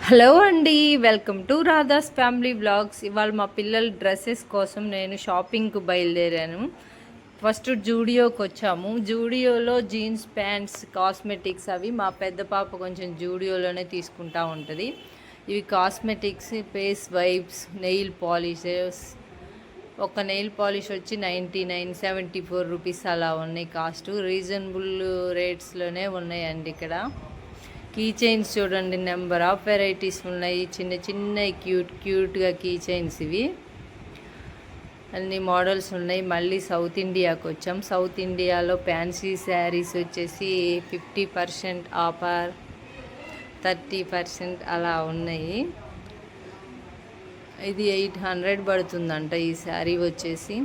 Hello అండి, welcome to Radha's family vlogs. ఇవాళ మా పిల్లల డ్రెస్సెస్ కోసం నేను షాపింగ్కు బయలుదేరాను. ఫస్ట్ జూడియోకి వచ్చాము. జూడియోలో జీన్స్ ప్యాంట్స్, కాస్మెటిక్స్ అవి మా పెద్ద పాప కొంచెం జూడియోలోనే తీసుకుంటా ఉంటుంది. ఇవి cosmetics, face wipes, nail polishes. ఒక నెయిల్ పాలిష్ వచ్చి 74 రూపీస్ అలా ఉన్నాయి కాస్ట్. రీజనబుల్ రేట్స్లోనే ఉన్నాయండి ఇక్కడ. కీ చైన్స్ చూడండి, నెంబర్ ఆఫ్ వెరైటీస్ ఉన్నాయి. చిన్న చిన్న క్యూట్గా కీ చైన్స్ ఇవి. అన్ని మోడల్స్ ఉన్నాయి. మళ్ళీ సౌత్ ఇండియాకి వచ్చాం. సౌత్ ఇండియాలో ఫ్యాన్సీ శారీస్ వచ్చేసి 50% ఆఫర్, 30% అలా ఉన్నాయి. ఇది 800 పడుతుందంట ఈ శారీ వచ్చేసి.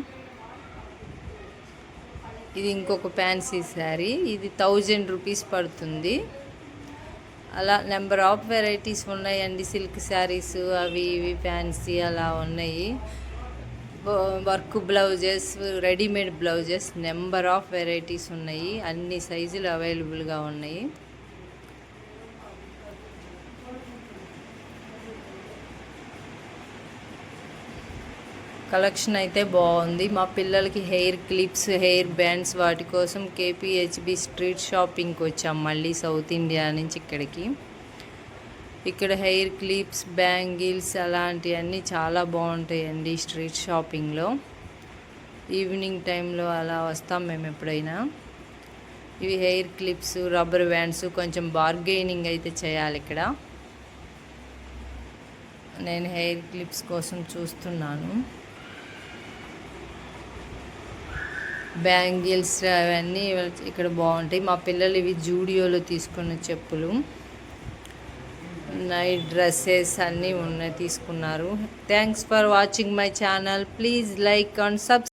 ఇది ఇంకొక ఫ్యాన్సీ శారీ, ఇది 1000 రూపీస్ పడుతుంది. అలా నెంబర్ ఆఫ్ వెరైటీస్ ఉన్నాయండి. సిల్క్ శారీస్ అవి ఇవి ఫ్యాన్సీ అలా ఉన్నాయి. Work blouses, readymade blouses, number of varieties ఉన్నాయి. అన్ని సైజులు అవైలబుల్గా ఉన్నాయి. కలెక్షన్ అయితే బాగుంది. మా పిల్లలకి హెయిర్ క్లిప్స్, హెయిర్ బ్యాండ్స్ వాటి కోసం కేపీహెచ్బి స్ట్రీట్ షాపింగ్కి వచ్చాం. మళ్ళీ సౌత్ ఇండియా నుంచి ఇక్కడికి. ఇక్కడ హెయిర్ క్లిప్స్, బ్యాంగిల్స్ అలాంటివన్నీ చాలా బాగుంటాయండి స్ట్రీట్ షాపింగ్లో. ఈవినింగ్ టైంలో అలా వస్తాం మేము ఎప్పుడైనా. ఇవి హెయిర్ క్లిప్స్, రబ్బర్ బ్యాండ్స్. కొంచెం బార్గెయినింగ్ అయితే చేయాలి ఇక్కడ. నేను హెయిర్ క్లిప్స్ కోసం చూస్తున్నాను. బ్యాంగిల్స్ అవన్నీ ఇక్కడ బాగుంటాయి. మా పిల్లలు ఇవి జూడియోలో తీసుకున్న చెప్పులు. నైట్ డ్రెస్సెస్ అన్నీ ఉన్నాయి, తీసుకున్నారు. Thanks for watching my channel. Please like and subscribe.